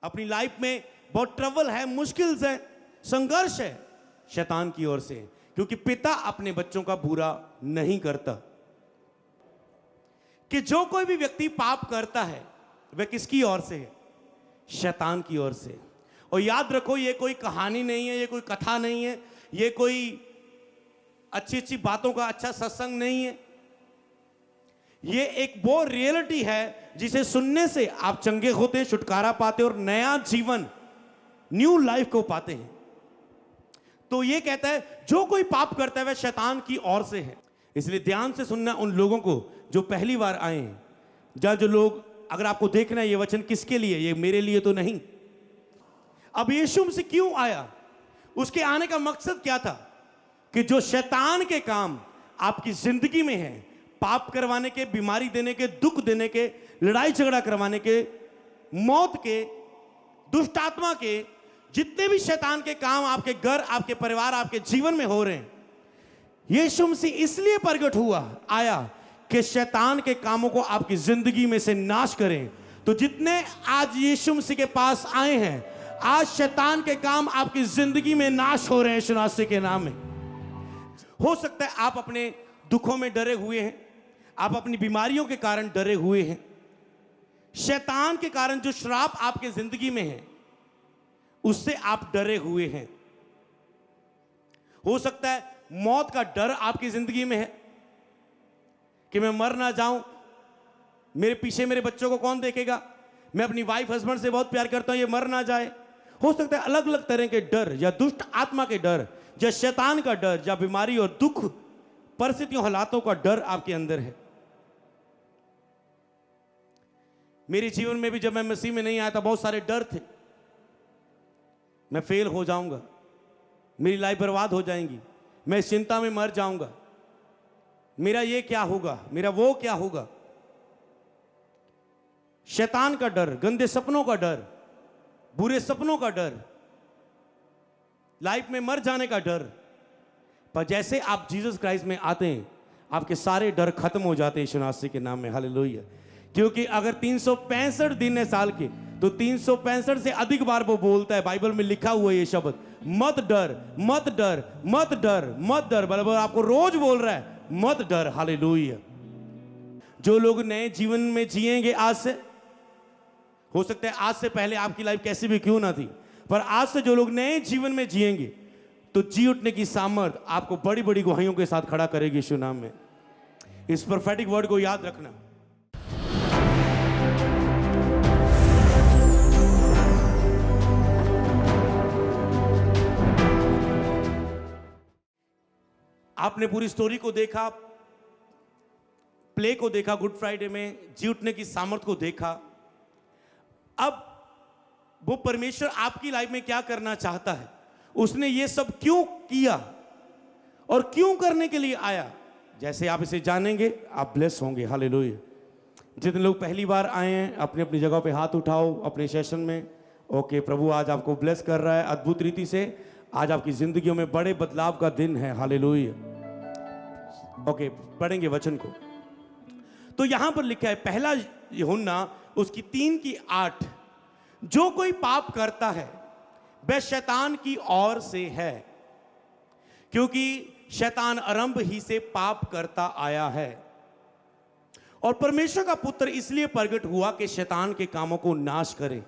अपनी लाइफ में बहुत ट्रबल है, मुश्किल है, संघर्ष है, शैतान की ओर से, क्योंकि पिता अपने बच्चों का बुरा नहीं करता। कि जो कोई भी व्यक्ति पाप करता है वह किसकी ओर से है? शैतान की ओर से। और याद रखो, ये कोई कहानी नहीं है, ये कोई कथा नहीं है, ये कोई अच्छी अच्छी बातों का अच्छा सत्संग नहीं है। ये एक वो रियलिटी है जिसे सुनने से आप चंगे होते हैं, छुटकारा पाते हैं और नया जीवन, न्यू लाइफ को पाते हैं। तो ये कहता है जो कोई पाप करता है वह शैतान की ओर से है। इसलिए ध्यान से सुनना उन लोगों को जो पहली बार आए हैं, जहां जो लोग, अगर आपको देखना है ये वचन किसके लिए, ये मेरे लिए तो नहीं। अब यीशु मसीह क्यों आया? उसके आने का मकसद क्या था? कि जो शैतान के काम आपकी जिंदगी में है, पाप करवाने के, बीमारी देने के, दुख देने के, लड़ाई झगड़ा करवाने के, मौत के, दुष्ट आत्मा के, जितने भी शैतान के काम आपके घर, आपके परिवार, आपके जीवन में हो रहे हैं, यीशु मसीह इसलिए प्रकट हुआ, आया कि शैतान के कामों को आपकी जिंदगी में से नाश करें। तो जितने आज यीशु मसीह के पास आए हैं, आज शैतान के काम आपकी जिंदगी में नाश हो रहे हैं यीशु मसीह के नाम में। हो सकता है आप अपने दुखों में डरे हुए हैं, आप अपनी बीमारियों के कारण डरे हुए हैं, शैतान के कारण जो श्राप आपके जिंदगी में है उससे आप डरे हुए हैं। हो सकता है मौत का डर आपकी जिंदगी में है कि मैं मर ना जाऊं, मेरे पीछे मेरे बच्चों को कौन देखेगा, मैं अपनी वाइफ हस्बैंड से बहुत प्यार करता हूं, ये मर ना जाए। हो सकता है अलग अलग तरह के डर, या दुष्ट आत्मा के डर, या शैतान का डर, या बीमारी और दुख, परिस्थितियों, हालातों का डर आपके अंदर है। मेरे जीवन में भी जब मैं मसीह में नहीं आया था, बहुत सारे डर थे। मैं फेल हो जाऊंगा, मेरी लाइफ बर्बाद हो जाएंगी, मैं इस चिंता में मर जाऊंगा, मेरा ये क्या होगा, मेरा वो क्या होगा। शैतान का डर, गंदे सपनों का डर, बुरे सपनों का डर, लाइफ में मर जाने का डर। पर जैसे आप जीसस क्राइस्ट में आते हैं, आपके सारे डर खत्म हो जाते हैं यीशु मसीह के नाम में। हालेलुया। क्योंकि अगर 365 दिन है साल के, तो 365 से अधिक बार वो बोलता है, बाइबल में लिखा हुआ है ये शब्द, मत डर, मत डर, मत डर, मत डर। बराबर आपको रोज बोल रहा है, मत डर। हालेलुया। जो लोग नए जीवन में जिएंगे आज से, हो सकता है आज से पहले आपकी लाइफ कैसी भी क्यों ना थी, पर आज से जो लोग नए जीवन में जिएंगे, तो जी उठने की सामर्थ आपको बड़ी बड़ी गवाहियों के साथ खड़ा करेगी यीशु नाम में। इस प्रोफेटिक वर्ड को याद रखना। आपने पूरी स्टोरी को देखा, प्ले को देखा, गुड फ्राइडे में जी उठने की सामर्थ को देखा। अब वो परमेश्वर आपकी लाइफ में क्या करना चाहता है, उसने ये सब क्यों किया और क्यों करने के लिए आया, जैसे आप इसे जानेंगे आप ब्लेस होंगे। हालेलुया। जितने लोग पहली बार आए हैं, अपनी अपनी जगह पे हाथ उठाओ अपने सेशन में। ओके, प्रभु आज आपको ब्लेस कर रहा है अद्भुत रीति से। आज आपकी जिंदगियों में बड़े बदलाव का दिन है। हालेलुया। ओके, पढ़ेंगे वचन को। तो यहां पर लिखा है, पहला यूहन्ना उसकी 3:8, जो कोई पाप करता है वह शैतान की ओर से है, क्योंकि शैतान आरंभ ही से पाप करता आया है। और परमेश्वर का पुत्र इसलिए प्रकट हुआ कि शैतान के कामों को नाश करे।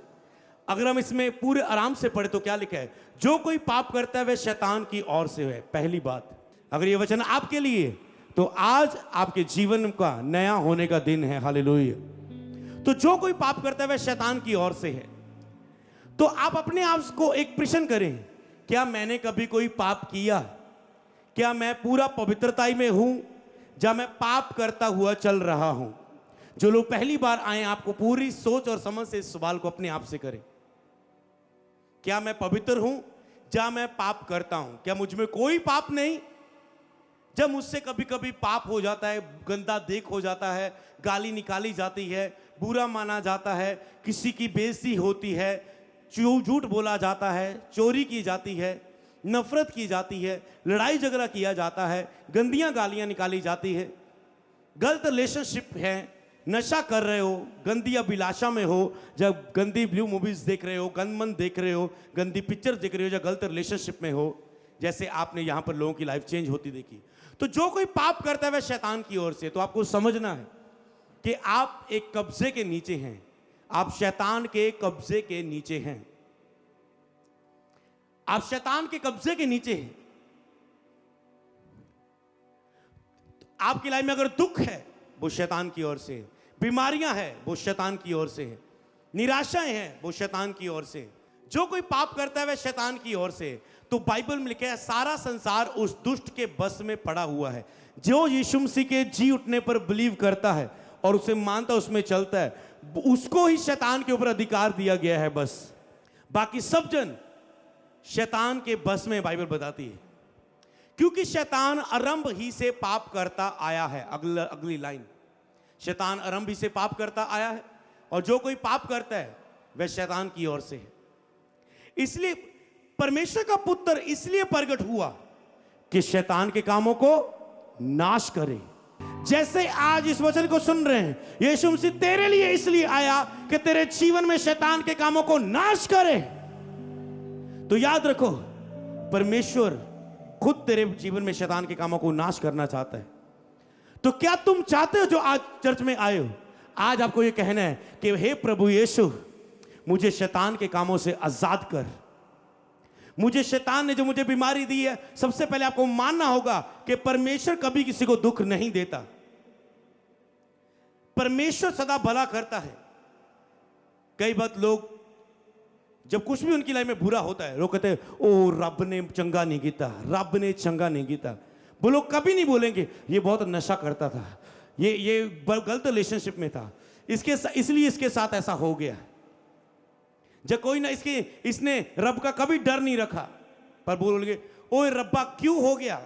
अगर हम इसमें पूरे आराम से पढ़े तो क्या लिखा है, जो कोई पाप करता है वह शैतान की ओर से है। पहली बात, अगर ये वचन आपके लिए, तो आज आपके जीवन का नया होने का दिन है। हालेलुया। तो जो कोई पाप करता है वह शैतान की ओर से है। तो आप अपने आप को एक प्रश्न करें, क्या मैंने कभी कोई पाप किया? क्या मैं पूरा पवित्रता में हूं, या मैं पाप करता हुआ चल रहा हूं? जो लोग पहली बार आए, आपको पूरी सोच और समझ से इस सवाल को अपने आप से करें, क्या मैं पवित्र हूं या मैं पाप करता हूं? क्या मुझ में कोई पाप नहीं? जब मुझसे कभी कभी पाप हो जाता है, गंदा देख हो जाता है, गाली निकाली जाती है, बुरा माना जाता है, किसी की बेइज्जती होती है, झूठ बोला जाता है, चोरी की जाती है, नफरत की जाती है, लड़ाई झगड़ा किया जाता है, गंदियां गालियां निकाली जाती है, गलत रिलेशनशिप है, नशा कर रहे हो, गंदी अभिलाषा में हो, जब गंदी ब्लू मूवीज देख रहे हो, गंदमन देख रहे हो, गंदी पिक्चर देख रहे हो, या गलत रिलेशनशिप में हो, जैसे आपने यहां पर लोगों की लाइफ चेंज होती देखी, तो जो कोई पाप करता है वह शैतान की ओर से। तो आपको समझना है कि आप एक कब्जे के नीचे हैं, आप शैतान के कब्जे के नीचे हैं, आप शैतान के कब्जे के नीचे हैं। आपकी लाइफ में अगर दुख है वो शैतान की ओर से है, बीमारियां हैं वो शैतान की ओर से है, निराशाएं हैं वो शैतान की ओर से। जो कोई पाप करता है वह शैतान की ओर से। तो बाइबल में लिखा है सारा संसार उस दुष्ट के बस में पड़ा हुआ है। जो यीशु मसीह के जी उठने पर बिलीव करता है और उसे मानता है, उसमें चलता है, उसको ही शैतान के ऊपर अधिकार दिया गया है बस। बाकी सब जन शैतान के बस में, बाइबल बताती है, क्योंकि शैतान आरंभ ही से पाप करता आया है। अगली लाइन, शैतान आरंभ ही से पाप करता आया है और जो कोई पाप करता है वह शैतान की ओर से है। इसलिए परमेश्वर का पुत्र इसलिए प्रकट हुआ कि शैतान के कामों को नाश करे। जैसे आज इस वचन को सुन रहे हैं, यीशु मसीह तेरे लिए इसलिए आया कि तेरे जीवन में शैतान के कामों को नाश करे। तो याद रखो, परमेश्वर खुद तेरे जीवन में शैतान के कामों को नाश करना चाहता है। तो क्या तुम चाहते हो जो आज चर्च में आए हो, आज आपको यह कहना है कि हे प्रभु यीशु, मुझे शैतान के कामों से आजाद कर। मुझे शैतान ने जो मुझे बीमारी दी है, सबसे पहले आपको मानना होगा कि परमेश्वर कभी किसी को दुख नहीं देता। परमेश्वर सदा भला करता है। कई बार लोग जब कुछ भी उनकी लाइफ में बुरा होता है, लोग कहते हैं ओ रब ने चंगा नहीं किया, रब ने चंगा नहीं किया। वो लोग कभी नहीं बोलेंगे ये बहुत नशा करता था, ये गलत रिलेशनशिप में था, इसलिए इसके साथ ऐसा हो गया। जब कोई ना इसने रब का कभी डर नहीं रखा, पर बोलोगे ओए रब्बा क्यों हो गया।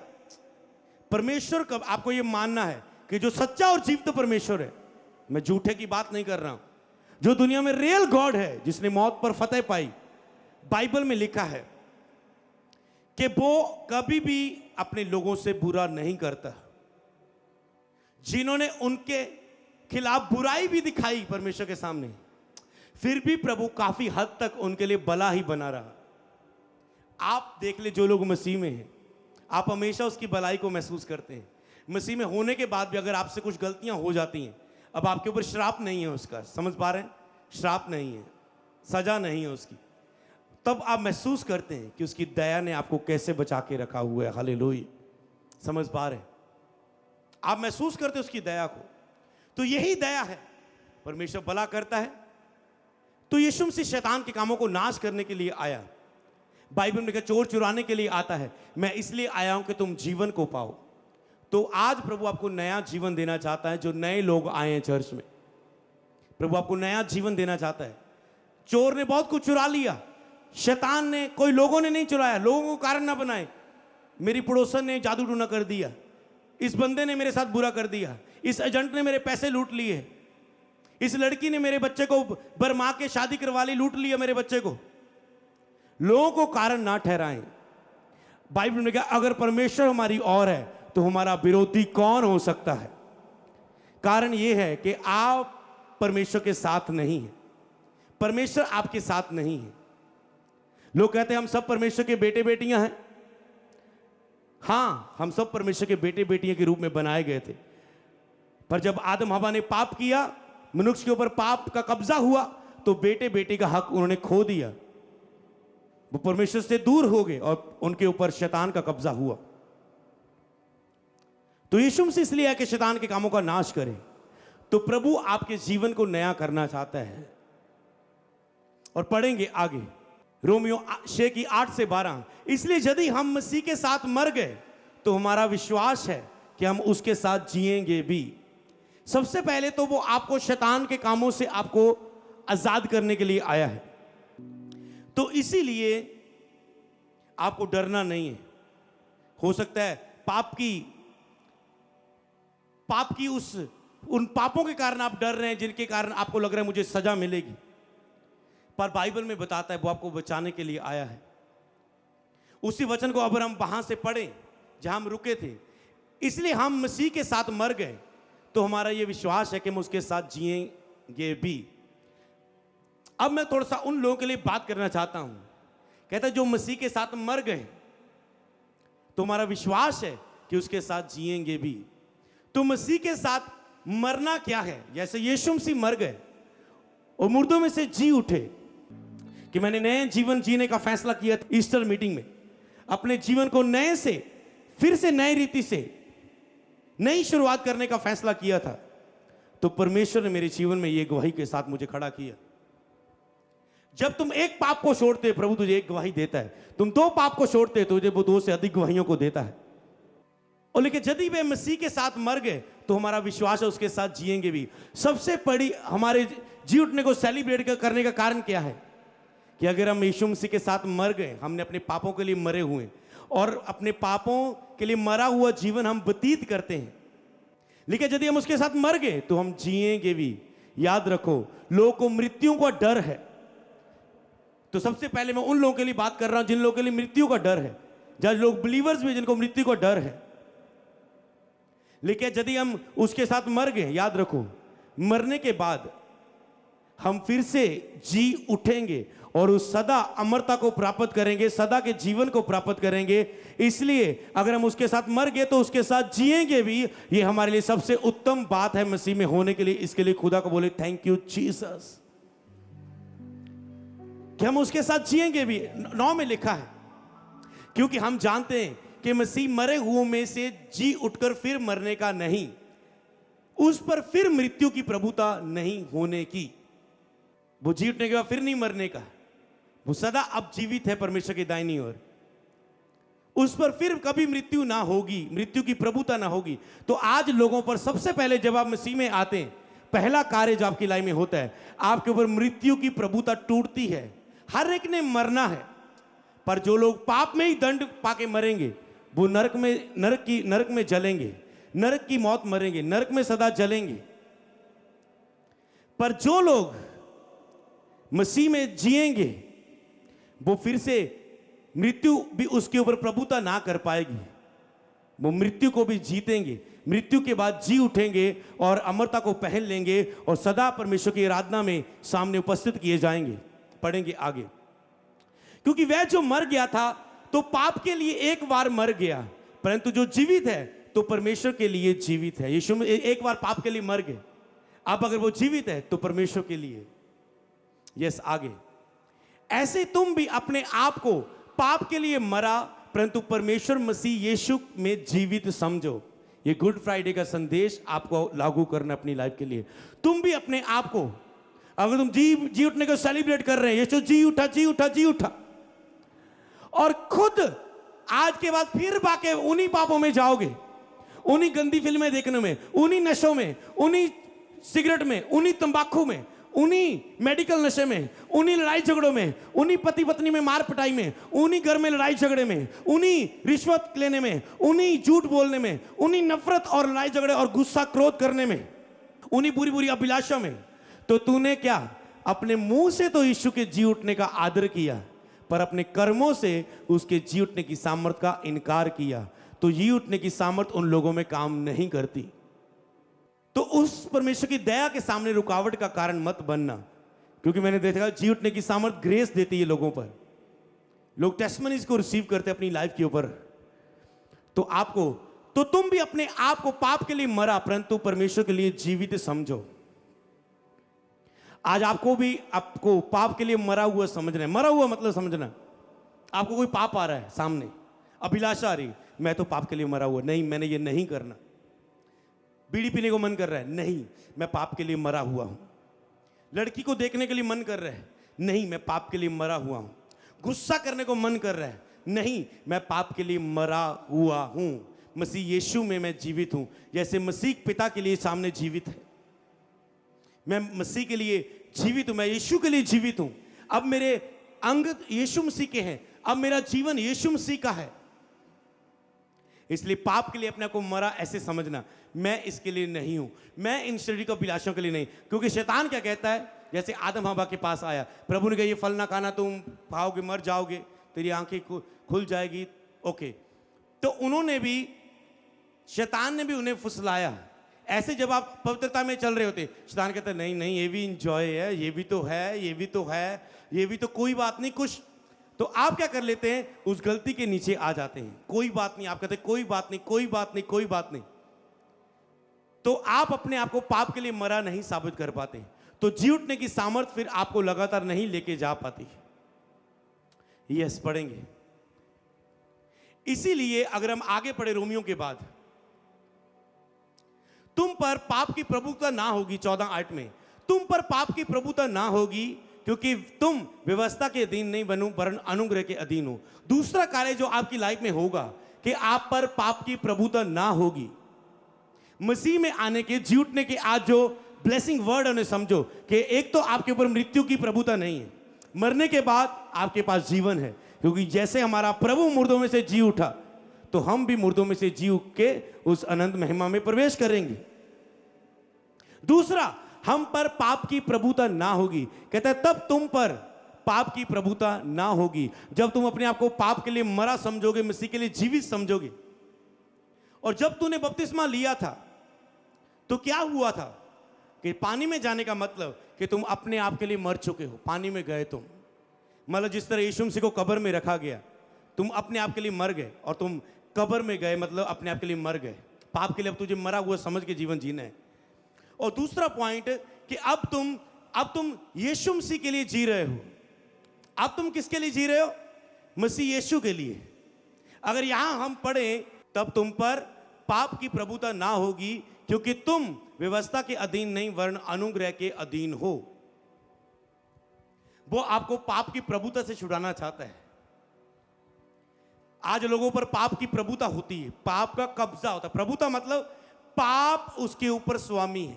परमेश्वर कब, आपको ये मानना है कि जो सच्चा और जीवित परमेश्वर है, मैं झूठे की बात नहीं कर रहा हूं, जो दुनिया में रियल गॉड है, जिसने मौत पर फतेह पाई, बाइबल में लिखा है कि वो कभी भी अपने लोगों से बुरा नहीं करता। जिन्होंने उनके खिलाफ बुराई भी दिखाई परमेश्वर के सामने, फिर भी प्रभु काफी हद तक उनके लिए भला ही बना रहा। आप देख ले, जो लोग मसीह में हैं, आप हमेशा उसकी भलाई को महसूस करते हैं। मसीह में होने के बाद भी अगर आपसे कुछ गलतियां हो जाती हैं, अब आपके ऊपर श्राप नहीं है उसका, समझ पा रहे हैं, श्राप नहीं है, सजा नहीं है उसकी, तब आप महसूस करते हैं कि उसकी दया ने आपको कैसे बचा के रखा हुआ है। हालेलुया, समझ पा रहे हैं, आप महसूस करते हैं उसकी दया को। तो यही दया है, परमेश्वर भला करता है। तो यीशु मसीह शैतान के कामों को नाश करने के लिए आया। बाइबल में लिखा चोर चुराने के लिए आता है, मैं इसलिए आया हूं कि तुम जीवन को पाओ। तो आज प्रभु आपको नया जीवन देना चाहता है। जो नए लोग आए हैं चर्च में, प्रभु आपको नया जीवन देना चाहता है। चोर ने बहुत कुछ चुरा लिया, शैतान ने, कोई लोगों ने नहीं चुराया, लोगों को कारण ना बनाए। मेरी पड़ोसन ने जादू टूना कर दिया, इस बंदे ने मेरे साथ बुरा कर दिया, इस एजेंट ने मेरे पैसे लूट लिए, इस लड़की ने मेरे बच्चे को बरमा के शादी करवा ली, लूट लिया मेरे बच्चे को। लोगों को कारण ना ठहराएं। बाइबल में कहा अगर परमेश्वर हमारी ओर है तो हमारा विरोधी कौन हो सकता है। कारण यह है कि आप परमेश्वर के साथ नहीं हैं, परमेश्वर आपके साथ नहीं है। लोग कहते हैं हम सब परमेश्वर के बेटे बेटियां हैं। हां, हम सब परमेश्वर के बेटे बेटियां के रूप में बनाए गए थे, पर जब आदम हवा ने पाप किया, मनुष्य के ऊपर पाप का कब्जा हुआ, तो बेटे बेटी का हक उन्होंने खो दिया। वो परमेश्वर से दूर हो गए और उनके ऊपर शैतान का कब्जा हुआ। तो यीशु मसीह इसलिए है कि शैतान के कामों का नाश करे। तो प्रभु आपके जीवन को नया करना चाहता है। और पढ़ेंगे आगे रोमियो 6 की 8 से 12। इसलिए यदि हम मसीह के साथ मर गए तो हमारा विश्वास है कि हम उसके साथ जिएंगे भी। सबसे पहले तो वो आपको शैतान के कामों से आपको आजाद करने के लिए आया है। तो इसीलिए आपको डरना नहीं है। हो सकता है पाप की उन पापों के कारण आप डर रहे हैं, जिनके कारण आपको लग रहा है मुझे सजा मिलेगी, पर बाइबल में बताता है वो आपको बचाने के लिए आया है। उसी वचन को अगर हम वहां से पढ़ें जहां हम रुके थे, इसलिए हम मसीह के साथ मर गए तो हमारा ये विश्वास है कि हम उसके साथ जिएंगे भी। अब मैं थोड़ा सा उन लोगों के लिए बात करना चाहता हूं। कहता है जो मसीह के साथ मर गए, तो हमारा विश्वास है कि उसके साथ जिएंगे भी। तो मसीह के साथ मरना क्या है? जैसे यीशु मसीह मर गए और मुर्दों में से जी उठे, कि मैंने नए जीवन जीने का फैसला किया था ईस्टर मीटिंग में, अपने जीवन को नए से, फिर से नई रीति से नई शुरुआत करने का फैसला किया था, तो परमेश्वर ने मेरे जीवन में ये गवाही के साथ मुझे खड़ा किया। जब तुम एक पाप को छोड़ते, प्रभु तुझे एक गवाही देता है। तुम दो पाप को छोड़ते, तो तुझे वो दो से अधिक गवाहियों को देता है। और लेकिन यदि वे मसीह के साथ मर गए, तो हमारा विश्वास है उसके साथ जिएंगे भी। सबसे बड़ी हमारे जी उठने को सेलिब्रेट करने का कारण क्या है? कि अगर हम यीशु मसीह के साथ मर गए, हमने अपने पापों के लिए मरे हुए, और अपने पापों के लिए मरा हुआ जीवन हम व्यतीत करते हैं, लेकिन यदि हम उसके साथ मर गए तो हम जिएंगे भी। याद रखो, लोगों को मृत्यु का डर है। तो सबसे पहले मैं उन लोगों के लिए बात कर रहा हूं जिन लोगों के लिए मृत्यु का डर है, जब लोग बिलीवर्स भी जिनको मृत्यु का डर है। लेकिन यदि हम उसके साथ मर गए, याद रखो, मरने के बाद हम फिर से जी उठेंगे और उस सदा अमरता को प्राप्त करेंगे, सदा के जीवन को प्राप्त करेंगे। इसलिए अगर हम उसके साथ मर गए तो उसके साथ जिएंगे भी। ये हमारे लिए सबसे उत्तम बात है मसीह में होने के लिए। इसके लिए खुदा को बोले थैंक यू जीसस, कि हम उसके साथ जिएंगे भी। 9 में लिखा है, क्योंकि हम जानते हैं कि मसीह मरे हुओं में से जी उठकर फिर मरने का नहीं, उस पर फिर मृत्यु की प्रभुता नहीं होने की। वो जी उठने के बाद फिर नहीं मरने का, वो सदा अब जीवित है परमेश्वर की दाहिनी ओर। उस पर फिर कभी मृत्यु ना होगी, मृत्यु की प्रभुता ना होगी। तो आज लोगों पर सबसे पहले जब आप मसीह में आते हैं, पहला कार्य जो आपकी लाइफ में होता है, आपके ऊपर मृत्यु की प्रभुता टूटती है। हर एक ने मरना है, पर जो लोग पाप में ही दंड पाके मरेंगे, वो नरक में जलेंगे, नरक की मौत मरेंगे, नरक में सदा जलेंगे। पर जो लोग मसीह में जिएंगे, वो फिर से मृत्यु भी उसके ऊपर प्रभुता ना कर पाएगी। वो मृत्यु को भी जीतेंगे, मृत्यु के बाद जी उठेंगे और अमरता को पहन लेंगे और सदा परमेश्वर की आराधना में सामने उपस्थित किए जाएंगे। पढ़ेंगे आगे, क्योंकि वह जो मर गया था तो पाप के लिए एक बार मर गया, परंतु जो जीवित है तो परमेश्वर के लिए जीवित है। यीशु एक बार पाप के लिए मर गए, अब अगर वो जीवित है तो परमेश्वर के लिए। यस, आगे, ऐसे तुम भी अपने आप को पाप के लिए मरा, परंतु परमेश्वर मसीह यीशु में जीवित समझो। ये गुड फ्राइडे का संदेश आपको लागू करना अपनी लाइफ के लिए। तुम भी अपने आप को, अगर तुम जी उठने को सेलिब्रेट कर रहे हैं, यीशु जी उठा, जी उठा, जी उठा, और खुद आज के बाद फिर बाके उन्हीं पापों में जाओगे, उन्हीं गंदी फिल्में देखने में, उन्हीं नशों में, उन्हीं सिगरेट में, उन्हीं तंबाकू में, उन्हीं मेडिकल नशे में, उन्हीं लड़ाई झगड़ों में, उन्हीं पति पत्नी में मार पिटाई में, उन्हीं घर में लड़ाई झगड़े में, उन्हीं रिश्वत लेने में, उन्हीं झूठ बोलने में, उन्हीं नफरत और लड़ाई झगड़े और गुस्सा क्रोध करने में, उन्हीं बुरी बुरी अभिलाषा में, तो तूने क्या अपने मुंह से तो यीशु के जी उठने का आदर किया, पर अपने कर्मों से उसके जी उठने की सामर्थ का इनकार किया। तो जी उठने की सामर्थ उन लोगों में काम नहीं करती। तो उस परमेश्वर की दया के सामने रुकावट का कारण मत बनना, क्योंकि मैंने देखा जी उठने की सामर्थ ग्रेस देती है लोगों पर। लोग टेस्टमनीज को रिसीव करते हैं अपनी लाइफ के ऊपर। तो आपको, तो तुम भी अपने आप को पाप के लिए मरा, परंतु परमेश्वर के लिए जीवित समझो। आज आपको पाप के लिए मरा हुआ समझना है। मरा हुआ मतलब समझना, आपको कोई पाप आ रहा है सामने, अभिलाषा आ रही, मैं तो पाप के लिए मरा हुआ, नहीं मैंने ये नहीं करना। बीड़ी पीने को मन कर रहा है, नहीं मैं पाप के लिए मरा हुआ हूं। लड़की को देखने के लिए मन कर रहा है, नहीं मैं पाप के लिए मरा हुआ हूं। गुस्सा करने को मन कर रहा है, नहीं मैं पाप के लिए मरा हुआ हूं। मसीह यीशु में मैं जीवित हूं, जैसे मसीह पिता के लिए सामने जीवित है, मैं मसीह के लिए जीवित हूं, मैं यीशु के लिए जीवित हूं। अब मेरे अंग यीशु मसीह के हैं, अब मेरा जीवन यीशु मसीह का है। इसलिए पाप के लिए अपने को मरा ऐसे समझना, मैं इसके लिए नहीं हूं, मैं इन शरीर को अभिलाषों के लिए नहीं। क्योंकि शैतान क्या कहता है, जैसे आदम हवा के पास आया, प्रभु ने कहा ये फल ना खाना, तुम खाओगे मर जाओगे, तेरी आंखें खुल जाएगी। ओके, तो उन्होंने भी, शैतान ने भी उन्हें फुसलाया, ऐसे जब आप पवित्रता में चल रहे होते, शैतान कहता है नहीं नहीं ये भी इंजॉय है, ये भी तो है, ये भी तो है, ये भी तो कोई बात नहीं कुछ। तो आप क्या कर लेते हैं, उस गलती के नीचे आ जाते हैं, कोई बात नहीं, आप कहते हैं कोई बात नहीं, कोई बात नहीं, कोई बात नहीं। तो आप अपने आप को पाप के लिए मरा नहीं साबित कर पाते, तो जी उठने की सामर्थ्य फिर आपको लगातार नहीं लेके जा पाती। यस, पढ़ेंगे। इसीलिए अगर हम आगे पढ़े रोमियों के बाद, तुम पर पाप की प्रभुता ना होगी, 14:8 में, तुम पर पाप की प्रभुता ना होगी क्योंकि तुम व्यवस्था के अधीन नहीं बनो वरन अनुग्रह के अधीन हो। दूसरा कार्य जो आपकी लाइफ में होगा कि आप पर पाप की प्रभुता ना होगी। मसीह में आने के, जी उठने के आज जो ब्लेसिंग वर्ड उन्हें समझो कि एक तो आपके ऊपर मृत्यु की प्रभुता नहीं है, मरने के बाद आपके पास जीवन है, क्योंकि जैसे हमारा प्रभु मुर्दों में से जी उठा तो हम भी मुर्दों में से जी उठ के उस अनंत महिमा में प्रवेश करेंगे। दूसरा, हम पर पाप की प्रभुता ना होगी, कहता है तब तुम पर पाप की प्रभुता ना होगी जब तुम अपने आप को पाप के लिए मरा समझोगे, मसीह के लिए जीवित समझोगे। और जब तूने बपतिस्मा लिया था तो क्या हुआ था कि पानी में जाने का मतलब कि तुम अपने आप के लिए मर चुके हो, पानी में गए तुम, मतलब जिस तरह यीशु मसीह को कब्र में रखा गया, तुम अपने आप के लिए मर गए और तुम कब्र में गए, मतलब अपने आप के लिए मर गए, पाप के लिए अब तुझे मरा हुआ समझ के जीवन जीना है। और दूसरा पॉइंट कि अब तुम यीशु मसीह के लिए जी रहे हो। अब तुम किसके लिए जी रहे हो? मसीह यीशु के लिए। अगर यहां हम पढ़ें, तब तुम पर पाप की प्रभुता ना होगी क्योंकि तुम व्यवस्था के अधीन नहीं वरन अनुग्रह के अधीन हो। वो आपको पाप की प्रभुता से छुड़ाना चाहता है। आज लोगों पर पाप की प्रभुता होती है, पाप का कब्जा होता है। प्रभुता मतलब पाप उसके ऊपर स्वामी है।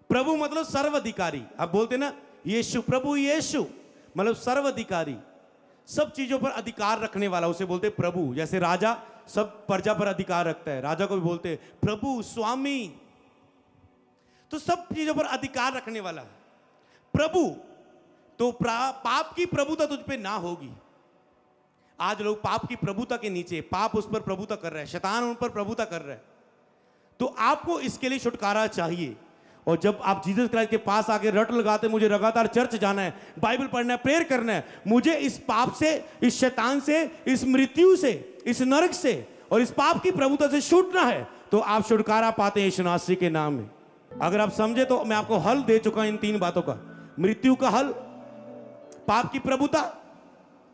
प्रभु मतलब सर्वाधिकारी। आप बोलते ना यीशु, प्रभु यीशु मतलब सर्वाधिकारी, सब चीजों पर अधिकार रखने वाला, उसे बोलते प्रभु। जैसे राजा सब प्रजा पर अधिकार रखता है, राजा को भी बोलते प्रभु, स्वामी, तो सब चीजों पर अधिकार रखने वाला प्रभु। तो पाप की प्रभुता तुझ पे ना होगी। आज लोग पाप की प्रभुता के नीचे, पाप उस पर प्रभुता कर रहा है, शैतान उन पर प्रभुता कर रहा है। तो आपको इसके लिए छुटकारा चाहिए। और जब आप जीसस क्राइस्ट के पास आके रट लगाते, मुझे लगातार चर्च जाना है, बाइबल पढ़ना है, प्रेयर करना है, मुझे इस पाप से, इस शैतान से, इस मृत्यु से, इस नरक से और इस पाप की प्रभुता से छूटना है, तो आप छुटकारा पाते हैं यीशु मसीह के नाम में। अगर आप समझे तो मैं आपको हल दे चुका इन 3 बातों का। मृत्यु का हल, पाप की प्रभुता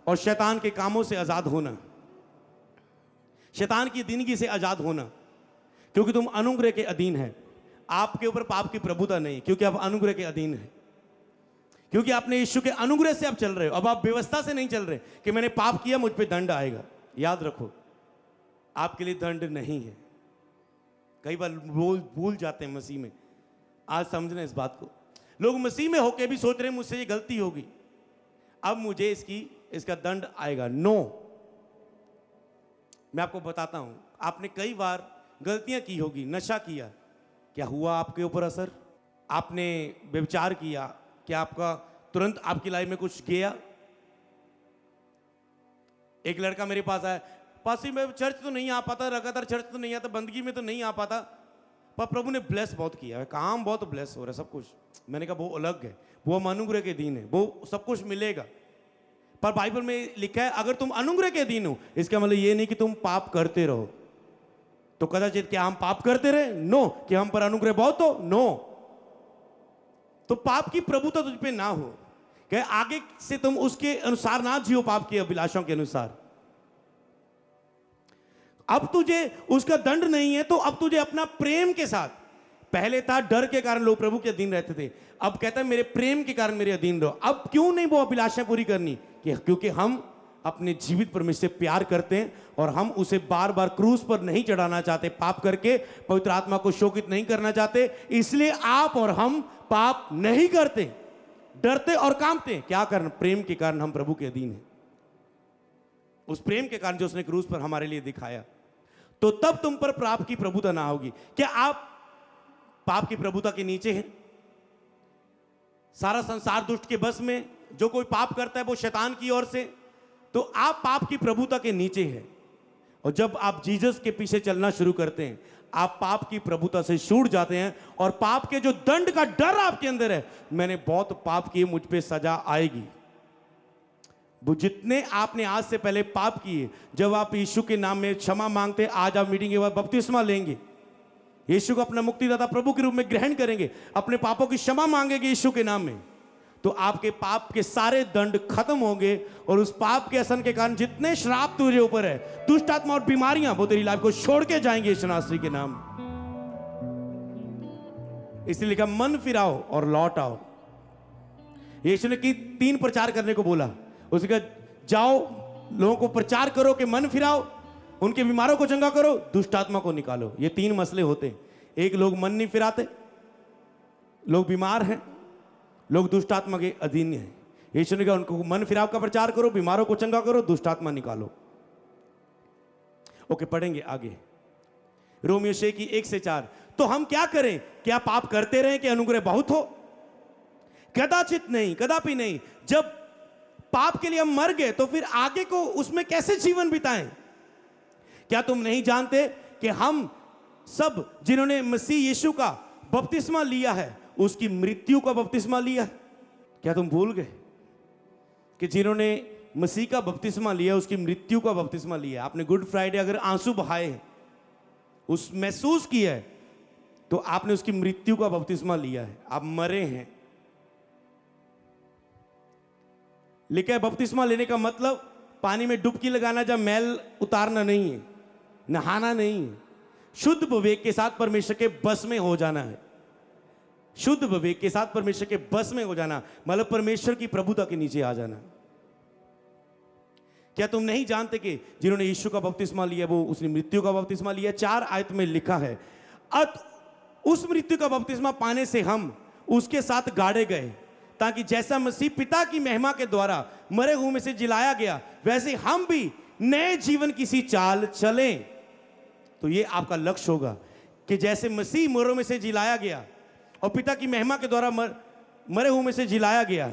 और शैतान के कामों से आजाद होना, शैतान की जिंदगी से आजाद होना, क्योंकि तुम अनुग्रह के अधीन है। आपके ऊपर पाप की प्रभुता नहीं, क्योंकि आप अनुग्रह के अधीन है, क्योंकि आपने यीशु के अनुग्रह से आप चल रहे हो। अब आप व्यवस्था से नहीं चल रहे कि मैंने पाप किया मुझ पे दंड आएगा। याद रखो, आपके लिए दंड नहीं है। कई बार भूल जाते हैं मसीह में। आज समझना इस बात को। लोग मसीह में होके भी सोच रहे हैं मुझसे ये गलती होगी, अब मुझे इसका दंड आएगा। नो, मैं आपको बताता हूं, आपने कई बार गलतियां की होगी। नशा किया, क्या हुआ आपके ऊपर असर? आपने व्यभिचार किया, क्या आपका तुरंत आपकी लाइफ में कुछ गया? एक लड़का मेरे पास आया, पासी में चर्च तो नहीं आ पाता, लगातार चर्च तो नहीं आता, बंदगी में तो नहीं आ पाता, पर प्रभु ने ब्लेस बहुत किया है, काम बहुत ब्लेस हो रहा है, सब कुछ। मैंने कहा वो अलग है, वो हम अनुग्रह के दिन है, वो सब कुछ मिलेगा। पर बाइबल में लिखा है अगर तुम अनुग्रह के दिन हो, इसका मतलब ये नहीं कि तुम पाप करते रहो। तो कदाचित क्या हम पाप करते रहे? नो। कि हम पर अनुग्रह बहुत हो? नो। तो पाप की प्रभुता तुझ पे ना हो, कि आगे से तुम उसके अनुसार ना जियो, पाप की अभिलाषाओं के अनुसार। अब तुझे उसका दंड नहीं है, तो अब तुझे अपना प्रेम के साथ, पहले था डर के कारण लोग प्रभु के अधीन रहते थे, अब कहता है मेरे प्रेम के कारण मेरे अधीन रहो। अब क्यों नहीं वो अभिलाषाएं पूरी करनी? क्योंकि हम अपने जीवित परमेश्वर से प्यार करते हैं और हम उसे बार बार क्रूस पर नहीं चढ़ाना चाहते, पाप करके पवित्र आत्मा को शोकित नहीं करना चाहते। इसलिए आप और हम पाप नहीं करते, डरते और कांपते। क्या कारण? प्रेम के कारण हम प्रभु के अधीन हैं, उस प्रेम के कारण जो उसने क्रूस पर हमारे लिए दिखाया। तो तब तुम पर पाप की प्रभुता ना होगी। क्या आप पाप की प्रभुता के नीचे हैं? सारा संसार दुष्ट के बस में, जो कोई पाप करता है वो शैतान की ओर से, तो आप पाप की प्रभुता के नीचे हैं। और जब आप जीसस के पीछे चलना शुरू करते हैं, आप पाप की प्रभुता से छूट जाते हैं और पाप के जो दंड का डर आपके अंदर है, मैंने बहुत पाप किए, मुझ पे सजा आएगी। वो जितने आपने आज से पहले पाप किए, जब आप यीशु के नाम में क्षमा मांगते, आज आप मीटिंग के बाद बपतिस्मा लेंगे, यीशु को अपना मुक्तिदाता प्रभु के रूप में ग्रहण करेंगे, अपने पापों की क्षमा मांगेंगे यीशु के नाम में, तो आपके पाप के सारे दंड खत्म होंगे और उस पाप के असर के कारण जितने श्राप तुझे ऊपर है, दुष्ट आत्मा और बीमारियां, वो तेरी लाइफ को छोड़ के जाएंगे यीशु नासरी के नाम। इसलिए लिखा मन फिराओ और लौट आओ। यीशु ने की 3 प्रचार करने को बोला। उसने कहा जाओ लोगों को प्रचार करो कि मन फिराओ, उनके बीमारों को चंगा करो, दुष्ट आत्मा को निकालो। ये 3 मसले होते हैं। एक, लोग मन नहीं फिराते, लोग बीमार हैं, लोग दुष्ट आत्मा के अधीन हैं। यीशु ने कहा उनको मन फिराव का प्रचार करो, बीमारों को चंगा करो, दुष्ट आत्मा निकालो। ओके, पढ़ेंगे आगे रोमियो 6 की 1 से 4। तो हम क्या करें? क्या पाप करते रहें कि अनुग्रह बहुत हो? कदाचित नहीं, कदापि नहीं। जब पाप के लिए हम मर गए तो फिर आगे को उसमें कैसे जीवन बिताएं? क्या तुम नहीं जानते कि हम सब जिन्होंने मसीह यीशु का बपतिस्मा लिया है, उसकी मृत्यु का बपतिस्मा लिया है? क्या तुम भूल गए कि जिन्होंने मसीह का बपतिस्मा लिया, उसकी मृत्यु का बपतिस्मा लिया? आपने गुड फ्राइडे अगर आंसू बहाए, उस महसूस किया है, तो आपने उसकी मृत्यु का बपतिस्मा लिया है। आप मरे हैं। लिखा है बपतिस्मा लेने का मतलब पानी में डुबकी लगाना, जब मैल उतारना नहीं है, नहाना नहीं है, शुद्ध विवेक के साथ परमेश्वर के बस में हो जाना है। शुद्ध विवेक के साथ परमेश्वर के बस में हो जाना मतलब परमेश्वर की प्रभुता के नीचे आ जाना। क्या तुम नहीं जानते कि जिन्होंने यीशु का बपतिस्मा लिया वो उसने मृत्यु का बपतिस्मा लिया? 4 आयत में लिखा है उस मृत्यु का बपतिस्मा पाने से हम उसके साथ गाड़े गए, ताकि जैसा मसीह पिता की महिमा के द्वारा मरे हुए में से जिलाया गया, वैसे हम भी नए जीवन की सी चाल चलें। तो ये आपका लक्ष्य होगा कि जैसे मसीह मरों में से जिलाया गया और पिता की महिमा के द्वारा मरे हुए में से जिलाया गया,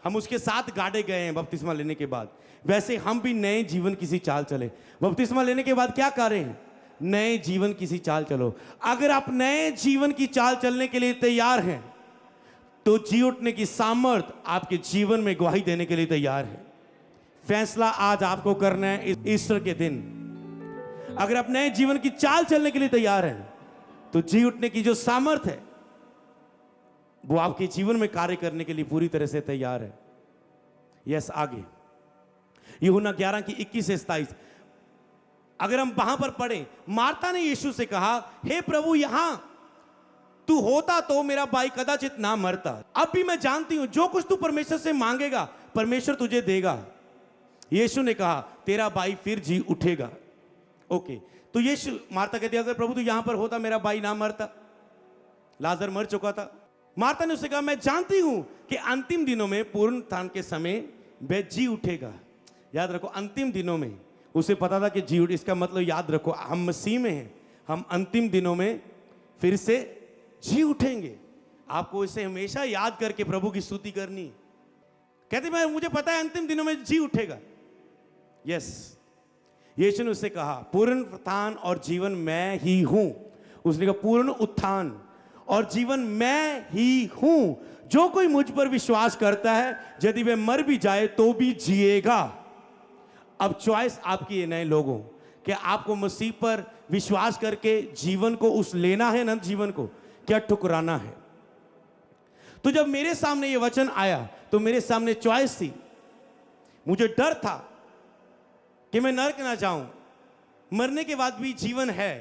हम उसके साथ गाड़े गए हैं बपतिस्मा लेने के बाद, वैसे हम भी नए जीवन की सी चाल चले। बपतिस्मा लेने के बाद क्या करें? नए जीवन की सी चाल चलो। अगर आप नए जीवन की चाल चलने के लिए तैयार हैं तो जी उठने की सामर्थ आपके जीवन में गवाही देने के लिए तैयार है। फैसला आज आपको करना है इस ईस्टर के दिन। अगर आप नए जीवन की चाल चलने के लिए तैयार हैं तो जी उठने की जो सामर्थ है वो आपके जीवन में कार्य करने के लिए पूरी तरह से तैयार है। यस, आगे यूहन्ना 11 की 21 से 27। अगर हम वहां पर पढ़ें, मार्था ने यीशु से कहा, हे प्रभु, यहां तू होता तो मेरा भाई कदाचित ना मरता। अब भी मैं जानती हूं जो कुछ तू परमेश्वर से मांगेगा परमेश्वर तुझे देगा। यीशु ने कहा, तेरा भाई फिर जी उठेगा। ओके, तो यीशु, मार्था कहती है, अगर प्रभु तू यहां पर होता मेरा भाई ना मरता, लाजर मर चुका था। मार्था ने उससे कहा, मैं जानती हूं कि अंतिम दिनों में पूर्ण उत्थान के समय वह जी उठेगा। याद रखो, अंतिम दिनों में उसे पता था कि जी उठ, इसका मतलब याद रखो, हम मसीह में हैं, हम अंतिम दिनों में फिर से जी उठेंगे। आपको इसे हमेशा याद करके प्रभु की स्तुति करनी। कहते मैं, मुझे पता है अंतिम दिनों में जी उठेगा। यस, यीशु ने उससे कहा, पूर्ण उत्थान और जीवन मैं ही हूं। उसने कहा, पूर्ण उत्थान और जीवन मैं ही हूं। जो कोई मुझ पर विश्वास करता है, यदि वह मर भी जाए तो भी जिएगा। अब चॉइस आपकी है नए लोगों, क्या आपको मसीह पर विश्वास करके जीवन को उस लेना है, अनंत जीवन को, क्या ठुकराना है? तो जब मेरे सामने ये वचन आया तो मेरे सामने चॉइस थी। मुझे डर था कि मैं नरक ना जाऊं, मरने के बाद भी जीवन है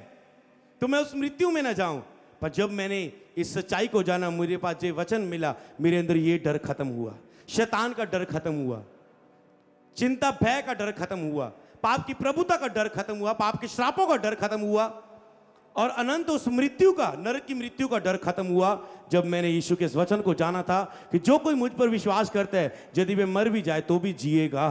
तो मैं उस मृत्यु में ना जाऊं। पर जब मैंने इस सच्चाई को जाना, मेरे पास ये वचन मिला, मेरे अंदर ये डर खत्म हुआ, शैतान का डर खत्म हुआ, चिंता भय का डर खत्म हुआ, पाप की प्रभुता का डर खत्म हुआ, पाप के श्रापों का डर खत्म हुआ और अनंत उस मृत्यु का, नरक की मृत्यु का डर खत्म हुआ। जब मैंने यीशु के इस वचन को जाना था कि जो कोई मुझ पर विश्वास करता है, यदि वह मर भी जाए तो भी जिएगा,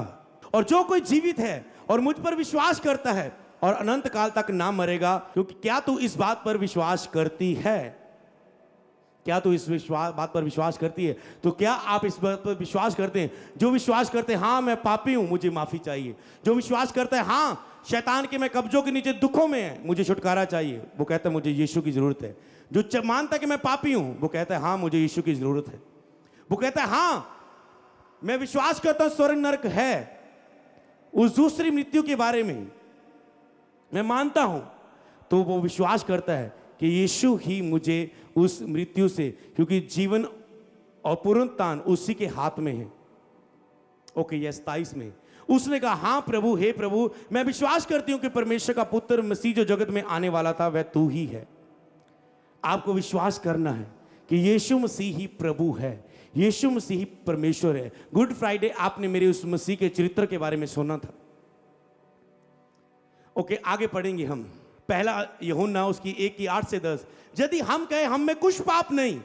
और जो कोई जीवित है और मुझ पर विश्वास करता है और अनंत काल तक ना मरेगा। क्योंकि क्या तू इस बात पर विश्वास करती है क्या तू इस बात पर विश्वास करती है? तो क्या आप इस बात पर विश्वास करते हैं? जो विश्वास करते हैं हाँ मैं पापी हूं, मुझे माफी चाहिए, जो विश्वास करता है हाँ शैतान के मैं कब्जों के नीचे दुखों में है, मुझे छुटकारा चाहिए, वो कहता है मुझे यीशु की जरूरत है। जो मानता है कि मैं पापी हूं, वो कहता है हाँ मुझे यीशु की जरूरत है। वो कहता है हाँ मैं विश्वास करता हूं स्वर्ग नरक है, उस दूसरी मृत्यु के बारे में मैं मानता हूं, तो वो विश्वास करता है कि यीशु ही मुझे उस मृत्यु से, क्योंकि जीवन और पुनरुत्थान उसी के हाथ में है। ओके, यह 27 में उसने कहा हाँ प्रभु, हे प्रभु, मैं विश्वास करती हूं कि परमेश्वर का पुत्र मसीह जो जगत में आने वाला था वह तू ही है। आपको विश्वास करना है कि यीशु मसीह ही प्रभु है, यीशु मसीह ही परमेश्वर है। गुड फ्राइडे आपने मेरे उस मसीह के चरित्र के बारे में सुना था। ओके, आगे पढ़ेंगे हम। पहला यूहन्ना उसकी 1:8 से 10, यदि हम कहें हम में कुछ पाप नहीं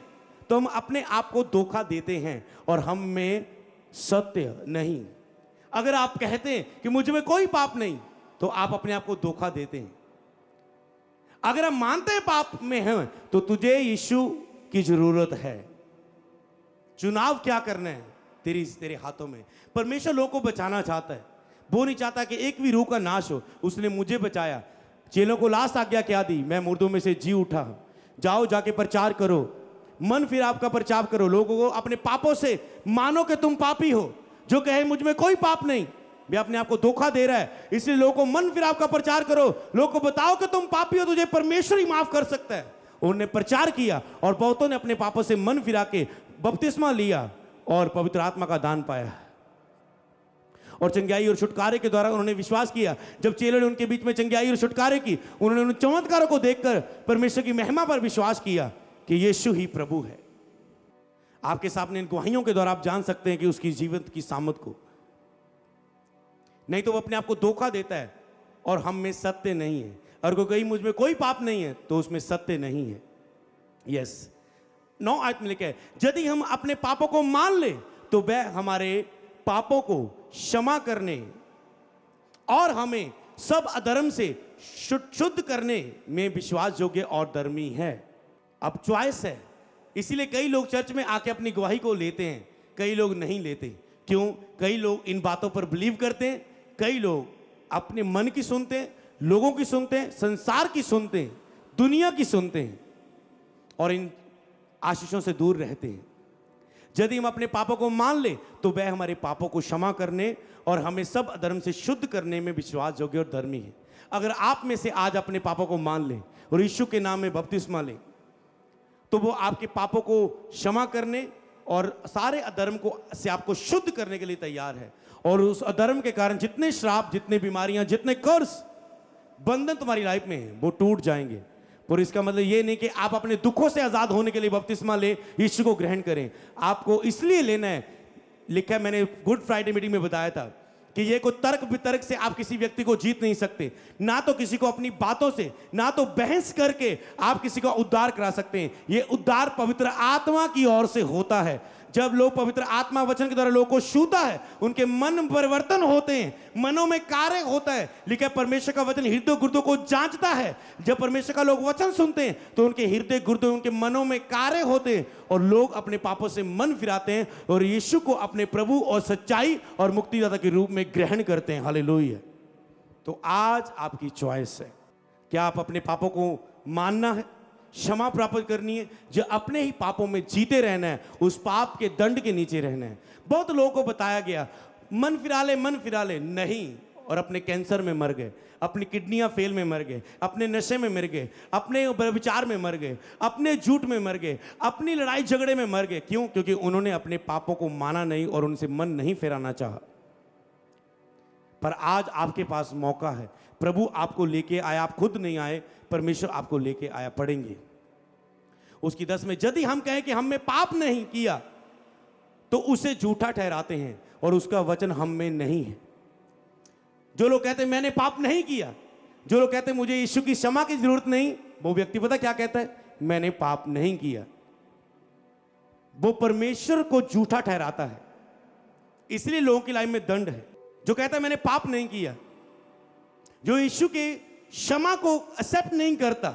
तो हम अपने आप को धोखा देते हैं और हम में सत्य नहीं। अगर आप कहते हैं कि मुझ में कोई पाप नहीं तो आप अपने आप को धोखा देते हैं। अगर हम मानते हैं पाप में हैं तो तुझे यीशु की जरूरत है। चुनाव क्या करना है तेरे हाथों में। परमेश्वर लोगों को बचाना चाहता है, वो नहीं चाहता कि एक भी रूह का नाश हो। उसने मुझे बचाया, चेलों को लास्ट आज्ञा क्या दी? मैं मुर्दों में से जी उठा, जाओ जाके प्रचार करो, मन फिर आपका प्रचार करो, लोगों को अपने पापों से मानो कि तुम पापी हो। जो कहे मुझ में कोई पाप नहीं, वे अपने आप को धोखा दे रहा है। इसलिए लोगों को मन फिर आपका प्रचार करो, लोगों को बताओ कि तुम पापी हो, तुझे परमेश्वर ही माफ कर सकता है। उन्होंने प्रचार किया और बहुतों ने अपने पापों से मन फिरा के बपतिस्मा लिया और पवित्र आत्मा का दान पाया और चंगाई और छुटकारे के द्वारा उन्होंने विश्वास किया। जब चेलों ने उनके बीच में चंगाई और छुटकारे की, उन्होंने उन चमत्कारों को देखकर परमेश्वर की महिमा पर विश्वास किया कि यीशु ही प्रभु है। आपके सामने इन गवाहियों के द्वारा आप जान सकते हैं कि उसकी जीवन की सामत को। नहीं तो वो अपने आप को धोखा देता है और हम में सत्य नहीं है। और कोई कहीं मुझ में कोई पाप नहीं है तो उसमें सत्य नहीं है। यस, 9 आयत में लिखा है, यदि हम अपने पापों को मान ले तो वह हमारे पापों को क्षमा करने और हमें सब अधर्म से शुद्ध करने में विश्वास योग्य और धर्मी है। अब चॉइस है, इसीलिए कई लोग चर्च में आके अपनी गवाही को लेते हैं, कई लोग नहीं लेते। क्यों? कई लोग इन बातों पर बिलीव करते हैं, कई लोग अपने मन की सुनते हैं, लोगों की सुनते हैं, संसार की सुनते हैं, दुनिया की सुनते हैं और इन आशीषों से दूर रहते हैं। यदि हम अपने पापों को मान ले तो वह हमारे पापों को क्षमा करने और हमें सब अधर्म से शुद्ध करने में विश्वास योग्य और धर्मी है। अगर आप में से आज अपने पापों को मान ले और यीशु के नाम में बपतिस्मा ले तो वो आपके पापों को क्षमा करने और सारे अधर्म को से आपको शुद्ध करने के लिए तैयार है। और उस अधर्म के कारण जितने श्राप, जितने बीमारियां, जितने कर्ज, बंधन तुम्हारी लाइफ में है वो टूट जाएंगे। और इसका मतलब ये नहीं कि आप अपने दुखों से आजाद होने के लिए बपतिस्मा ले, यीशु को ग्रहण करें। आपको इसलिए लेना है, लिखा है, मैंने गुड फ्राइडे मीटिंग में बताया था कि ये कोई तर्क वितर्क से आप किसी व्यक्ति को जीत नहीं सकते, ना तो किसी को अपनी बातों से, ना तो बहस करके आप किसी का उद्धार करा सकते हैं। ये उद्धार पवित्र आत्मा की ओर से होता है। जब लोग पवित्र आत्मा वचन के द्वारा लोगों को छूता है, उनके मन परिवर्तन होते हैं, मनों में कार्य होता है। लिखा है परमेश्वर का वचन हृदय गुर्दों को जांचता है। जब परमेश्वर का लोग वचन सुनते हैं तो उनके हृदय गुर्दे, उनके मनों में कार्य होते हैं और लोग अपने पापों से मन फिराते हैं और यीशु को अपने प्रभु और सच्चाई और मुक्तिदाता के रूप में ग्रहण करते हैं। हालेलुया। तो आज आपकी चॉइस है, क्या आप अपने पापों को मानना है, क्षमा प्राप्त करनी है, जो अपने ही पापों में जीते रहना है, उस पाप के दंड के नीचे रहना है। बहुत लोगों को बताया गया मन फिरा ले, नहीं, और अपने कैंसर में मर गए, अपनी किडनियां फेल में मर गए, अपने नशे में मर गए, अपने व्यभिचार में मर गए, अपने झूठ में मर गए, अपनी लड़ाई झगड़े में मर गए। क्यों? क्योंकि उन्होंने अपने पापों को माना नहीं और उनसे मन नहीं फिराना चाहा। पर आज आपके पास मौका है, प्रभु आपको लेके आया, आप खुद नहीं आए, परमेश्वर आपको लेके आया। पढ़ेंगे उसकी 10 में, यदि हम कहें कि हमने पाप नहीं किया तो उसे झूठा ठहराते हैं और उसका वचन हम में नहीं है। जो लोग कहते हैं मैंने पाप नहीं किया, जो लोग कहते हैं मुझे यीशु की क्षमा की जरूरत नहीं, वो व्यक्ति पता क्या कहता है? मैंने पाप नहीं किया। वो परमेश्वर को झूठा ठहराता है। इसलिए लोगों की लाइफ में दंड है। जो कहता है मैंने पाप नहीं किया, जो यीशु के क्षमा को एक्सेप्ट नहीं करता,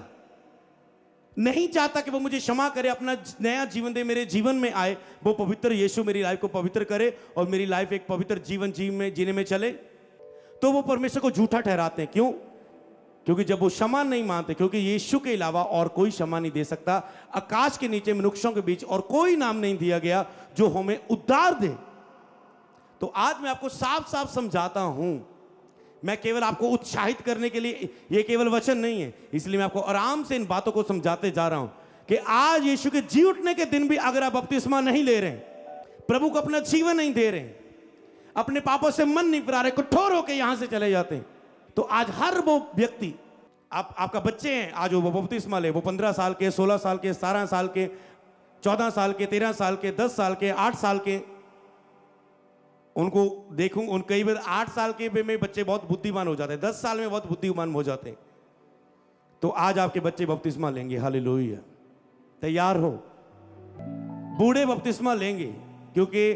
नहीं चाहता कि वो मुझे क्षमा करे, अपना नया जीवन दे, मेरे जीवन में आए, वो पवित्र यीशु मेरी लाइफ को पवित्र करे और मेरी लाइफ एक पवित्र जीवन जीने में चले, तो वो परमेश्वर को झूठा ठहराते हैं। क्यों? क्योंकि जब वो क्षमा नहीं मानते, क्योंकि यीशु के अलावा और कोई क्षमा नहीं दे सकता, आकाश के नीचे मनुष्यों के बीच और कोई नाम नहीं दिया गया जो हमें उद्धार दे। तो आज मैं आपको साफ साफ समझाता हूं, मैं केवल आपको उत्साहित करने के लिए, ये केवल वचन नहीं है, इसलिए मैं आपको आराम से इन बातों को समझाते जा रहा हूं कि आज यीशु के जी उठने के दिन भी अगर आप बपतिस्मा नहीं ले रहे हैं, प्रभु को अपना जीवन नहीं दे रहे हैं, अपने पापों से मन नहीं फिरा रहे, कठोर होकर यहां से चले जाते हैं, तो आज हर वो व्यक्ति, आपका बच्चे हैं, आज वो बपतिस्मा ले, वो 15 साल के, 16 साल के, 17 साल के, 14 साल के, 13 साल के, 10 साल के, 8 साल के, उनको देखूं, उन कई बार 8 साल के में बच्चे बहुत बुद्धिमान हो जाते हैं, 10 साल में बहुत बुद्धिमान हो जाते हैं। तो आज आपके बच्चे बपतिस्मा लेंगे, हालेलुया। तैयार हो? बूढ़े बपतिस्मा लेंगे, क्योंकि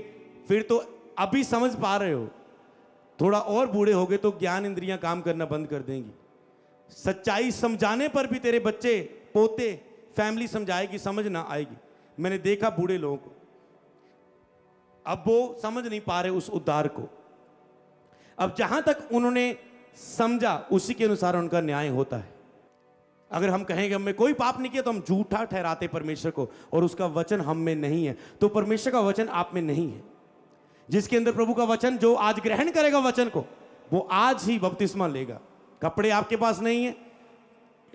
फिर तो अभी समझ पा रहे हो, थोड़ा और बूढ़े हो गए तो ज्ञान इंद्रियां काम करना बंद कर देंगी। सच्चाई समझाने पर भी तेरे बच्चे, पोते, फैमिली समझाएगी, समझ ना आएगी। मैंने देखा बूढ़े लोगों को, अब वो समझ नहीं पा रहे उस उद्धार को। अब जहां तक उन्होंने समझा उसी के अनुसार उनका न्याय होता है। अगर हम कहेंगे हमने कोई पाप नहीं किया तो हम झूठा ठहराते परमेश्वर को, और उसका वचन हम में नहीं है। तो परमेश्वर का वचन आप में नहीं है। जिसके अंदर प्रभु का वचन, जो आज ग्रहण करेगा वचन को, वो आज ही बपतिस्मा लेगा। कपड़े आपके पास नहीं है,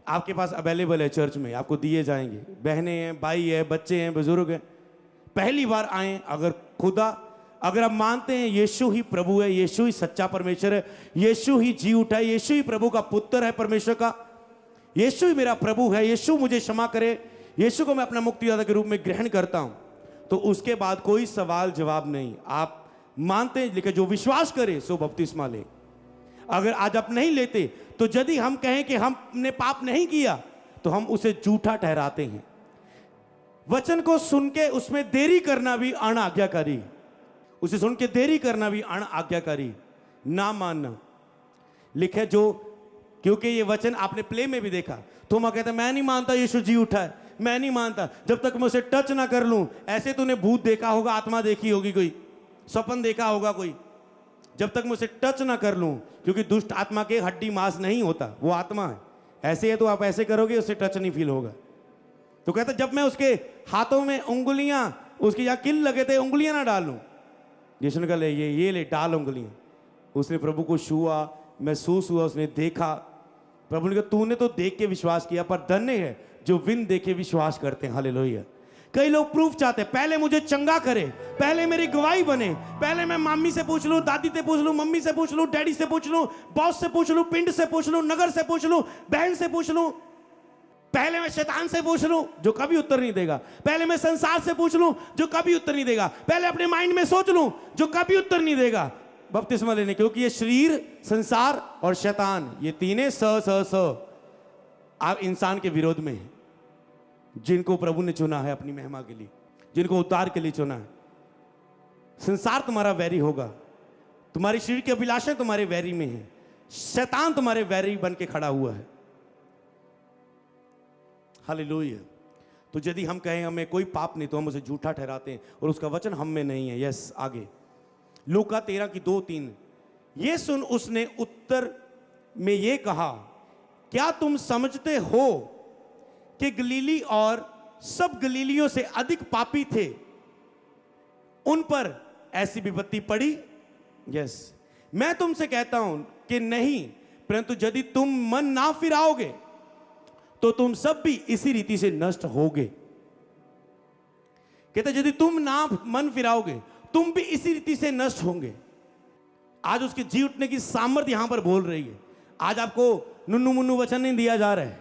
आपके पास अवेलेबल है, चर्च में आपको दिए जाएंगे। बहनें हैं, भाई है, बच्चे हैं, बुजुर्ग हैं, पहली बार आए, अगर आप मानते हैं यीशु ही प्रभु है, यीशु ही सच्चा परमेश्वर है, यीशु ही जी उठा है, यीशु ही प्रभु का पुत्र है, परमेश्वर का, यीशु ही मेरा प्रभु है, यीशु मुझे क्षमा करे, यीशु को मैं अपना मुक्तिदाता के रूप में ग्रहण करता हूं, तो उसके बाद कोई सवाल जवाब नहीं। आप मानते हैं, लेकिन जो विश्वास करे सो बपतिस्मा ले। अगर आज आप नहीं लेते, तो यदि हम कहें कि हमने पाप नहीं किया, तो हम उसे झूठा ठहराते हैं। वचन को सुन के उसमें देरी करना भी अण आज्ञाकारी, उसे सुन के देरी करना भी अण आज्ञाकारी, ना मानना लिखे जो, क्योंकि ये वचन आपने प्ले में भी देखा। तो मैं कहता मैं नहीं मानता यीशु जी उठा है, मैं नहीं मानता जब तक मैं उसे टच ना कर लूं। ऐसे तूने भूत देखा होगा, आत्मा देखी होगी, कोई स्वप्न देखा होगा कोई, जब तक मैं उसे टच ना कर लूं, क्योंकि दुष्ट आत्मा के हड्डी मांस नहीं होता, वो आत्मा है। ऐसे है तो आप ऐसे करोगे, उसे टच नहीं फील होगा। तो कहता जब मैं उसके हाथों में उंगलियां, उसके यहाँ किल लगे थे, उंगलियां ना डाल लूं, यीशु ने कहा ले ये ले डाल उंगलियां। उसने प्रभु को छुआ, महसूस हुआ, उसने देखा। प्रभु ने कहा तूने तो देख के विश्वास किया, पर धन्य है जो बिन देखे विश्वास करते हैं। हालेलुया। कई लोग प्रूफ चाहते हैं, पहले मुझे चंगा करे, पहले मेरी गवाही बने, पहले मैं मम्मी से पूछ लूं, दादी से पूछ लूं, मम्मी से पूछ लूं, डैडी से पूछ लूं, बॉस से पूछ लूं, पिंड से पूछ लूं, नगर से पूछ लूं, बहन से पूछ लूं, पहले मैं शैतान से पूछ लूं जो कभी उत्तर नहीं देगा, पहले मैं संसार से पूछ लूं जो कभी उत्तर नहीं देगा, पहले अपने माइंड में सोच लूं जो कभी उत्तर नहीं देगा बपतिस्मा लेने। क्योंकि ये शरीर, संसार और शैतान, ये तीनों स आप इंसान के विरोध में है, जिनको प्रभु ने चुना है अपनी महिमा के लिए, जिनको उद्धार के लिए चुना है। संसार तुम्हारा वैरी होगा, तुम्हारी शरीर की अभिलाषाएं तुम्हारे वैरी में है, शैतान तुम्हारे वैरी बन के खड़ा हुआ है। हालेलुया। तो यदि हम कहें हमें कोई पाप नहीं, तो हम उसे झूठा ठहराते हैं और उसका वचन हम में नहीं है। यस, आगे लूका 13:2-3। ये सुन उसने उत्तर में ये कहा, क्या तुम समझते हो कि गलीली और सब गलीलियों से अधिक पापी थे, उन पर ऐसी विपत्ति पड़ी? यस, मैं तुमसे कहता हूं कि नहीं, परंतु यदि तुम मन ना फिराओगे तो तुम सब भी इसी रीति से नष्ट होगे। कहते यदि तुम ना मन फिराओगे तुम भी इसी रीति से नष्ट होंगे। आज उसके जी उठने की सामर्थ्य यहां पर बोल रही है। आज आपको नुन्नू मुन्नू वचन नहीं दिया जा रहा है,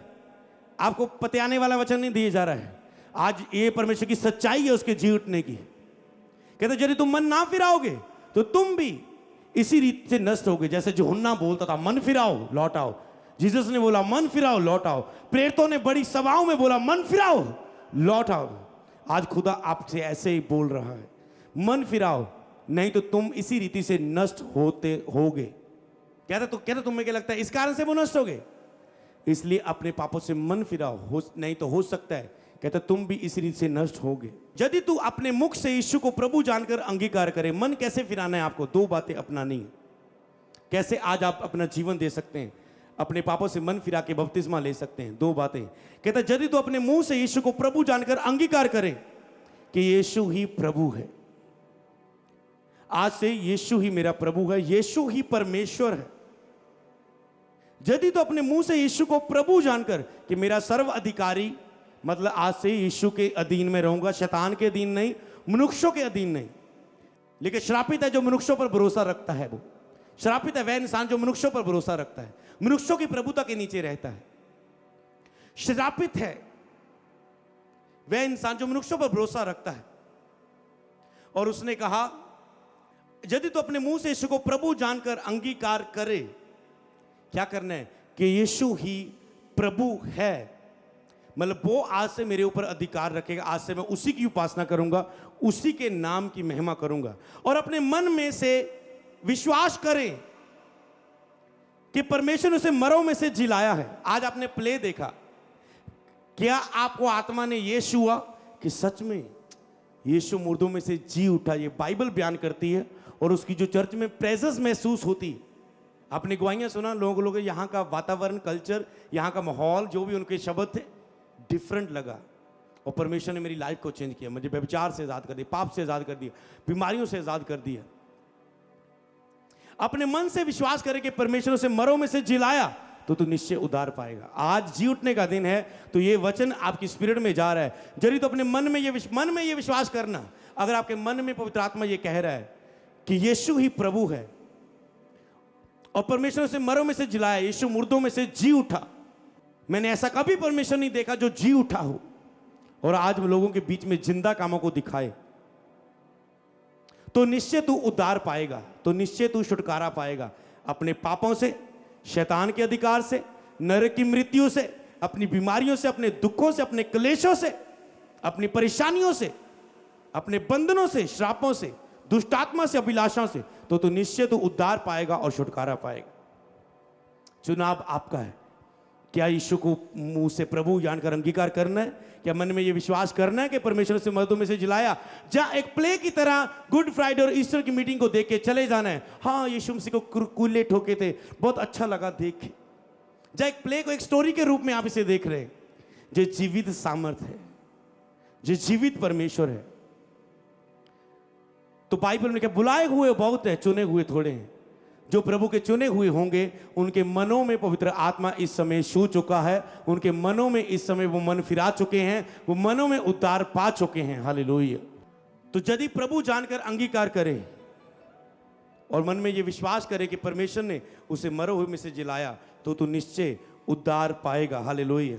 आपको पतियाने वाला वचन नहीं दिया जा रहा है। आज ये परमेश्वर की सच्चाई है उसके जी उठने की। कहते यदि तुम मन ना फिराओगे तो तुम भी इसी रीति से नष्ट होगे। जैसे यूहन्ना बोलता था मन फिराओ लौट आओ, जीसस ने बोला मन फिराओ लौट आओ, प्रेरितों ने बड़ी सभाओं में बोला मन फिराओ लौट आओ। आज खुदा आपसे ऐसे ही बोल रहा है, मन फिराओ, नहीं तो तुम इसी रीति से नष्ट होते होगे। कहते तुम्हें क्या लगता है इस कारण से वो नष्ट हो गए? इसलिए अपने पापों से मन फिराओ, हो नहीं तो हो सकता है कहता तुम भी इस रीत से नष्ट होगे। यदि तू अपने मुख से यीशु को प्रभु जानकर अंगीकार करे, मन कैसे फिराना है आपको? दो बातें अपनानी है। कैसे आज आप अपना जीवन दे सकते हैं, अपने पापों से मन फिरा के बपतिस्मा ले सकते हैं? दो बातें कहता यदि तू अपने मुंह से यीशु को प्रभु जानकर अंगीकार करे कि यीशु ही प्रभु है, आज से यीशु ही मेरा प्रभु है, यीशु ही परमेश्वर है। यदि तो अपने मुंह से यीशु को प्रभु जानकर कि मेरा सर्व अधिकारी, मतलब आज से यीशु के अधीन में रहूंगा, शैतान के अधीन नहीं, मनुष्यों के अधीन नहीं। लेकिन श्रापित है जो मनुष्यों पर भरोसा रखता है, वो श्रापित है वह इंसान जो मनुष्यों पर भरोसा रखता है, मनुष्यों की प्रभुता के नीचे रहता है। श्रापित है वह इंसान जो मनुष्यों पर भरोसा रखता है। और उसने कहा यदि तो अपने मुंह से यीशु को प्रभु जानकर अंगीकार करे, क्या करना है कि यीशु ही प्रभु है, मतलब वो आज से मेरे ऊपर अधिकार रखेगा, आज से मैं उसी की उपासना करूंगा, उसी के नाम की महिमा करूंगा। और अपने मन में से विश्वास करें कि परमेश्वर ने उसे मरों में से जिलाया है। आज आपने प्ले देखा, क्या आपको आत्मा ने यह छुआ कि सच में यीशु मुर्दों में से जी उठा? ये बाइबल बयान करती है और उसकी जो चर्च में प्रेजेंस महसूस होती है। आपने गवाहियां सुना, लोग यहाँ का वातावरण, कल्चर, यहाँ का माहौल, जो भी उनके शब्द थे, डिफरेंट लगा। और परमेश्वर ने मेरी लाइफ को चेंज किया, मुझे व्यभिचार से आजाद कर दिया, पाप से आजाद कर दिया, बीमारियों से आजाद कर दिया। अपने मन से विश्वास करें कि परमेश्वर से मरों में से जिलाया तो तू निश्चय उद्धार पाएगा। आज जी उठने का दिन है, तो ये वचन आपकी स्पिरिट में जा रहा है। जरी तो अपने मन में ये विश्वास करना, अगर आपके मन में पवित्र आत्मा ये कह रहा है कि यीशु ही प्रभु है और परमेश्वर से मरों में से जिलाया, यीशु मुर्दों में से जी उठा। मैंने ऐसा कभी परमेश्वर नहीं देखा जो जी उठा हो और आज लोगों के बीच में जिंदा कामों को दिखाए, तो निश्चय तू उद्धार पाएगा, तो निश्चय तू छुटकारा पाएगा अपने पापों से, शैतान के अधिकार से, नरक की मृत्यु से, अपनी बीमारियों से, अपने दुखों से, अपने क्लेशों से, अपनी परेशानियों से, अपने बंधनों से, श्रापों से, दुष्टात्मा से, अभिलाषाओं से, तो तू निश्चय तू उद्धार पाएगा और छुटकारा पाएगा। चुनाव आपका है। क्या यीशु को मुंह से प्रभु जानकर अंगीकार करना है? क्या मन में यह विश्वास करना है कि परमेश्वर से मर्दों में से जिलाया? जा एक प्ले की तरह गुड फ्राइडे और ईस्टर की मीटिंग को देख के चले जाना है, हाँ यीशु मसीह को कूले ठोके थे, बहुत अच्छा लगा देख के। जा एक प्ले को एक स्टोरी के रूप में आप इसे देख रहे हैं। जो जीवित सामर्थ है, जो जीवित परमेश्वर है। तो बाइबल में क्या, बुलाए हुए बहुत है, चुने हुए थोड़े हैं। जो प्रभु के चुने हुए होंगे उनके मनों में पवित्र आत्मा इस समय छू चुका है, उनके मनों में इस समय वो मन फिरा चुके हैं, वो मनों में उद्धार पा चुके हैं। हालेलुया। तो यदि प्रभु जानकर अंगीकार करें और मन में ये विश्वास करे कि परमेश्वर ने उसे मरे हुए में से जिलाया, तो तू निश्चय उद्धार पाएगा। हालेलुया।